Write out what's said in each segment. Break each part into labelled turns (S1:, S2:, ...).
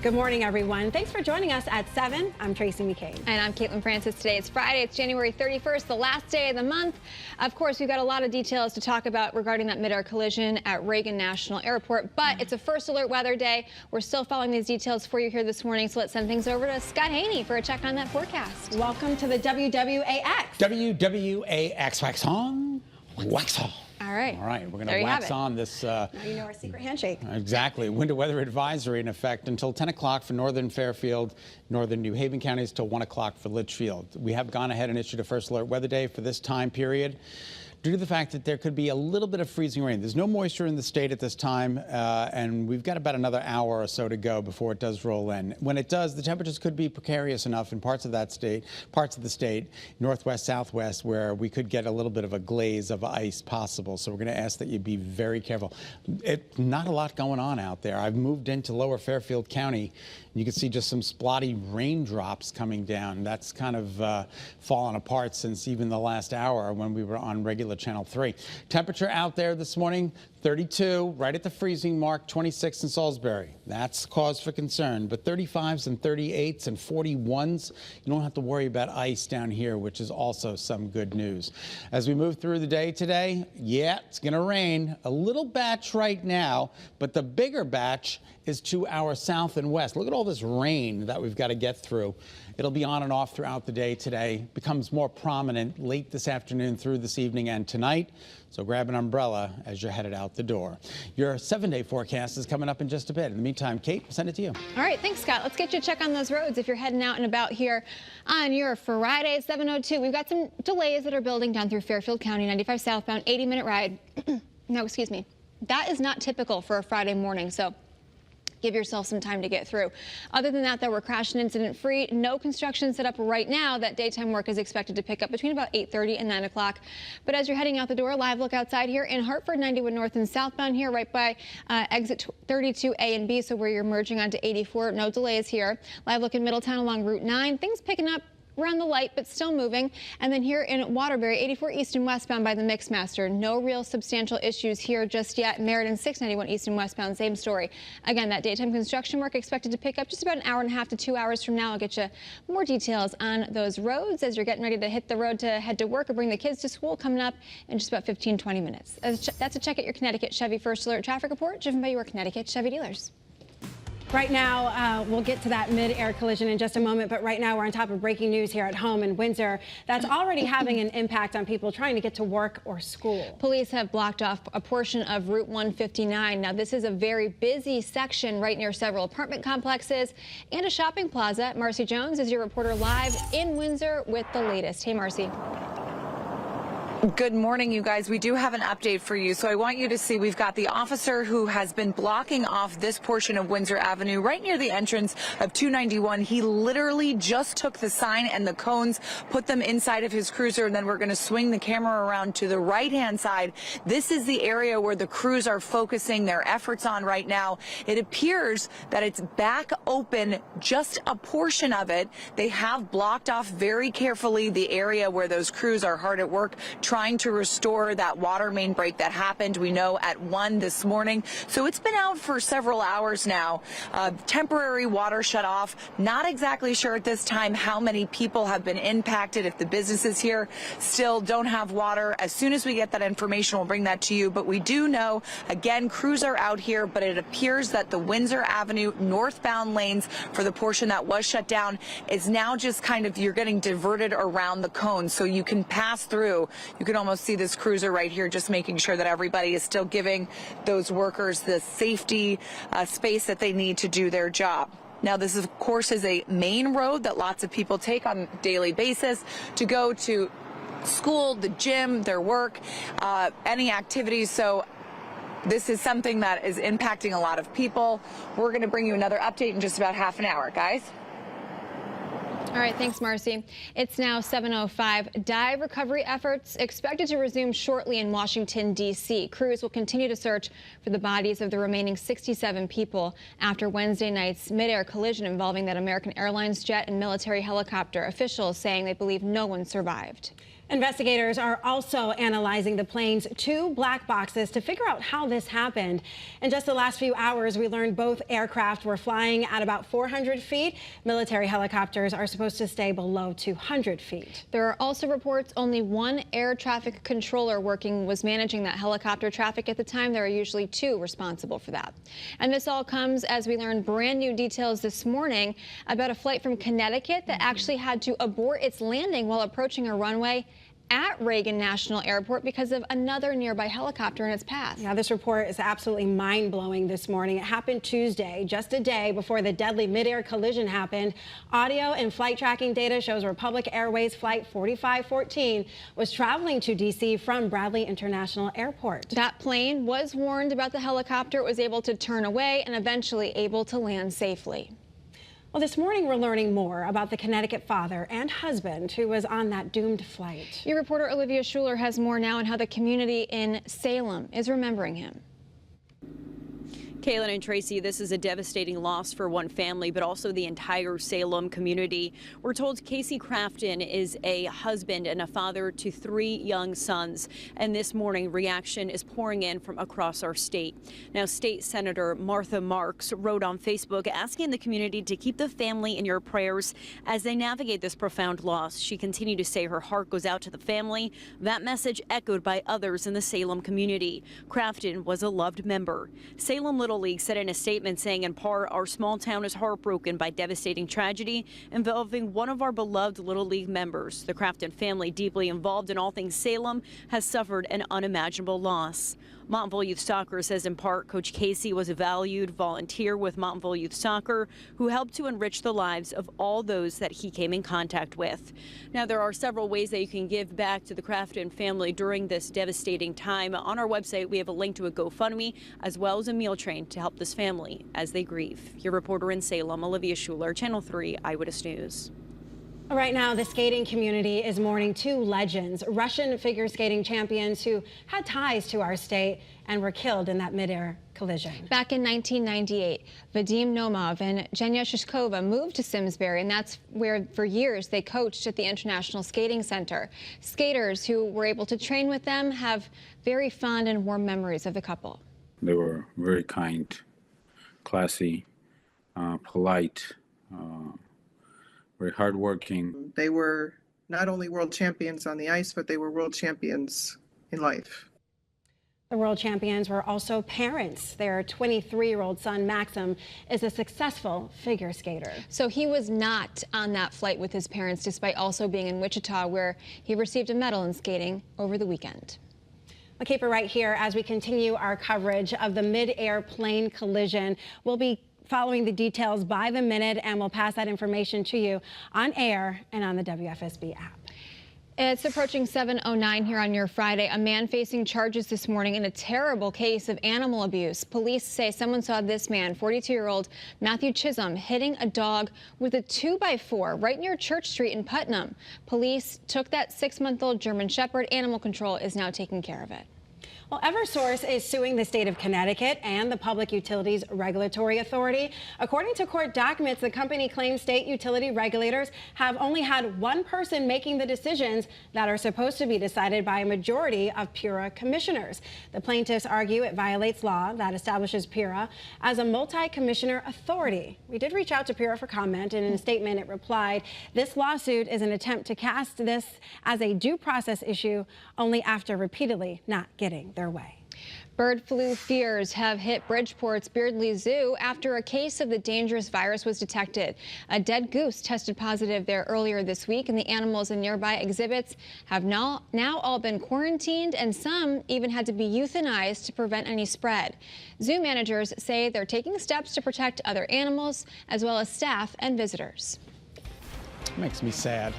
S1: Good morning, everyone. Thanks for joining us at 7. I'm Tracey McCain.
S2: And I'm Caitlin Francis. Today it's Friday. It's January 31st, the last day of the month. Of course, we've got a lot of details to talk about regarding that Midair collision at Reagan National Airport, but it's a first alert weather day. We're still following these details for you here this morning, so let's send things over to Scot Haney for a check on that forecast.
S1: Welcome to the WWAX.
S3: WWAX. Wax on, wax off.
S2: All right.
S3: All right, we're going to wax on this.
S1: Now you know our secret handshake.
S3: Exactly. Winter weather advisory in effect until 10 o'clock for northern Fairfield, northern New Haven counties, till 1 o'clock for Litchfield. We have gone ahead and issued a first alert weather day for this time period, due to the fact that there could be a little bit of freezing rain. There's no moisture in the state at this time, and we've got about another hour or so to go before it does roll in. When it does, the temperatures could be precarious enough in parts of the state, northwest, southwest, where we could get a little bit of a glaze of ice possible. So we're going to ask that you be very careful. Not a lot going on out there. I've moved into lower Fairfield County. You can see just some splotty raindrops coming down. That's kind of fallen apart since even the last hour when we were on regular Channel 3. Temperature out there this morning, 32, right at the freezing mark, 26 in Salisbury. That's cause for concern, but 35s and 38s and 41s, you don't have to worry about ice down here, which is also some good news. As we move through the day today, yeah, it's going to rain. A little batch right now, but the bigger batch is to our south and west. Look at all this rain that we've got to get through. It'll be on and off throughout the day today, becomes more prominent late this afternoon through this evening and tonight. So grab an umbrella as you're headed out the door. Your 7-day forecast is coming up in just a bit. In the meantime, Kate, we'll send it to you.
S2: All right, thanks, Scott. Let's get you a check on those roads if you're heading out and about here on your Friday, 7:02. We've got some delays that are building down through Fairfield County, 95 southbound, 80-minute ride. No, excuse me. That is not typical for a Friday morning, so give yourself some time to get through. Other than that, though, we're crash and incident free. No construction set up right now. That daytime work is expected to pick up between about 8:30 and 9 o'clock. But as you're heading out the door, live look outside here in Hartford, 91 north and southbound here, right by exit 32A and B, so where you're merging onto 84. No delays here. Live look in Middletown along Route 9. Things picking up around the light, but still moving. And then here in Waterbury, 84 east and westbound by the Mixmaster. No real substantial issues here just yet. Meriden 691 east and westbound, same story. Again, that daytime construction work expected to pick up just about an hour and a half to 2 hours from now. I'll get you more details on those roads as you're getting ready to hit the road to head to work or bring the kids to school, coming up in just about 15-20 minutes. That's a check at your Connecticut Chevy First Alert traffic report, driven by your Connecticut Chevy dealers.
S1: Right now, we'll get to that mid-air collision in just a moment, but right now we're on top of breaking news here at home in Windsor that's already having an impact on people trying to get to work or school.
S2: Police have blocked off a portion of Route 159. Now, this is a very busy section right near several apartment complexes and a shopping plaza. Marcy Jones is your reporter live in Windsor with the latest. Hey, Marcy.
S4: Good morning, you guys. We do have an update for you. So I want you to see we've got the officer who has been blocking off this portion of Windsor Avenue right near the entrance of 291. He literally just took the sign and the cones, put them inside of his cruiser, and then we're going to swing the camera around to the right-hand side. This is the area where the crews are focusing their efforts on right now. It appears that it's back open, just a portion of it. They have blocked off very carefully the area where those crews are hard at work trying to restore that water main break that happened, we know, at 1 this morning. So it's been out for several hours now. Temporary water shut off. Not exactly sure at this time how many people have been impacted. If the businesses here still don't have water, as soon as we get that information, we'll bring that to you. But we do know, again, crews are out here, but it appears that the Windsor Avenue northbound lanes for the portion that was shut down is now just kind of, you're getting diverted around the cone so you can pass through. You can almost see this cruiser right here just making sure that everybody is still giving those workers the safety space that they need to do their job. Now, this, of course, is a main road that lots of people take on a daily basis to go to school, the gym, their work, any activities. So this is something that is impacting a lot of people. We're going to bring you another update in just about half an hour, guys.
S2: All right, thanks, Marcy. It's now 7:05. Dive recovery efforts expected to resume shortly in Washington, D.C. Crews will continue to search for the bodies of the remaining 67 people after Wednesday night's mid-air collision involving that American Airlines jet and military helicopter. Officials saying they believe no one survived.
S1: Investigators are also analyzing the plane's 2 black boxes to figure out how this happened. In just the last few hours, we learned both aircraft were flying at about 400 feet. Military helicopters are supposed to stay below 200 feet.
S2: There are also reports only one air traffic controller was managing that helicopter traffic at the time. There are usually 2 responsible for that. And this all comes as we learned brand new details this morning about a flight from Connecticut that actually had to abort its landing while approaching a runway at Reagan National Airport because of another nearby helicopter in its path.
S1: Yeah, this report is absolutely mind-blowing this morning. It happened Tuesday, just a day before the deadly midair collision happened. Audio and flight tracking data shows Republic Airways Flight 4514 was traveling to D.C. from Bradley International Airport.
S2: That plane was warned about the helicopter. It was able to turn away and eventually able to land safely.
S1: Well, this morning we're learning more about the Connecticut father and husband who was on that doomed flight.
S2: Your reporter Olivia Schuler has more now on how the community in Salem is remembering him.
S5: Kaylin and Tracy, this is a devastating loss for one family, but also the entire Salem community. We're told Casey Crafton is a husband and a father to 3 young sons. And this morning, reaction is pouring in from across our state. Now, State Senator Martha Marks wrote on Facebook asking the community to keep the family in your prayers as they navigate this profound loss. She continued to say her heart goes out to the family. That message echoed by others in the Salem community. Crafton was a loved member. Salem Little League said in a statement saying, in part, our small town is heartbroken by devastating tragedy involving one of our beloved Little League members. The Crafton family, deeply involved in all things Salem, has suffered an unimaginable loss. Montville Youth Soccer says in part, Coach Casey was a valued volunteer with Montville Youth Soccer who helped to enrich the lives of all those that he came in contact with. Now, there are several ways that you can give back to the Crafton family during this devastating time. On our website, we have a link to a GoFundMe as well as a meal train to help this family as they grieve. Your reporter in Salem, Olivia Schuler, Channel 3 Eyewitness News.
S1: Right now, the skating community is mourning 2 legends, Russian figure skating champions who had ties to our state and were killed in that midair collision.
S2: Back in 1998, Vadim Nomov and Zhenya Shishkova moved to Simsbury, and that's where for years they coached at the International Skating Center. Skaters who were able to train with them have very fond and warm memories of the couple.
S6: They were very kind, classy, polite, very hardworking.
S7: They were not only world champions on the ice, but they were world champions in life.
S1: The world champions were also parents. Their 23-year-old son, Maxim, is a successful figure skater.
S2: So he was not on that flight with his parents, despite also being in Wichita, where he received a medal in skating over the weekend.
S1: We'll keep it right here as we continue our coverage of the mid-air plane collision. We'll be following the details by the minute, and we'll pass that information to you on air and on the WFSB app.
S2: It's approaching 7:09 here on your Friday. A man facing charges this morning in a terrible case of animal abuse. Police say someone saw this man, 42-year-old Matthew Chisholm, hitting a dog with a 2x4 right near Church Street in Putnam. Police took that 6-month-old German Shepherd. Animal Control is now taking care of it.
S1: Well, Eversource is suing the state of Connecticut and the Public Utilities Regulatory Authority. According to court documents, the company claims state utility regulators have only had one person making the decisions that are supposed to be decided by a majority of PURA commissioners. The plaintiffs argue it violates law that establishes PURA as a multi-commissioner authority. We did reach out to PURA for comment, and in a statement it replied, "This lawsuit is an attempt to cast this as a due process issue only after repeatedly not getting their way."
S2: Bird flu fears have hit Bridgeport's Beardley Zoo after a case of the dangerous virus was detected. A dead goose tested positive there earlier this week, and the animals in nearby exhibits have now all been quarantined, and some even had to be euthanized to prevent any spread. Zoo managers say they're taking steps to protect other animals as well as staff and visitors.
S3: Makes me sad.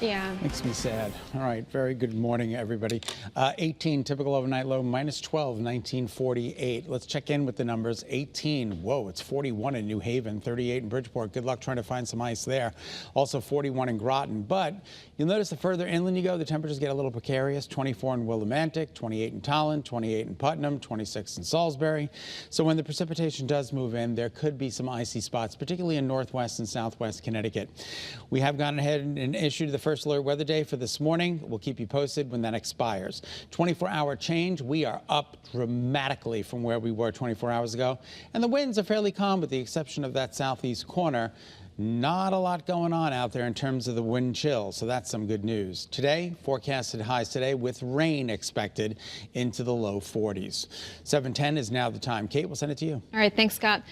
S2: Yeah.
S3: Makes me sad. All right. Very good morning, everybody. 18, typical overnight low, minus 12, 1948. Let's check in with the numbers. 18. Whoa, it's 41 in New Haven, 38 in Bridgeport. Good luck trying to find some ice there. Also 41 in Groton. But you'll notice the further inland you go, the temperatures get a little precarious. 24 in Willimantic, 28 in Tolland, 28 in Putnam, 26 in Salisbury. So when the precipitation does move in, there could be some icy spots, particularly in northwest and southwest Connecticut. We have gone ahead and issued the first first alert weather day for this morning. We'll keep you posted when that expires. 24-hour change, we are up dramatically from where we were 24 hours ago. And the winds are fairly calm with the exception of that southeast corner. Not a lot going on out there in terms of the wind chill, so that's some good news. Today, forecasted highs today with rain expected into the low 40s. 7:10 is now the time. Kate, we'll send it to you.
S2: All right, thanks, Scott.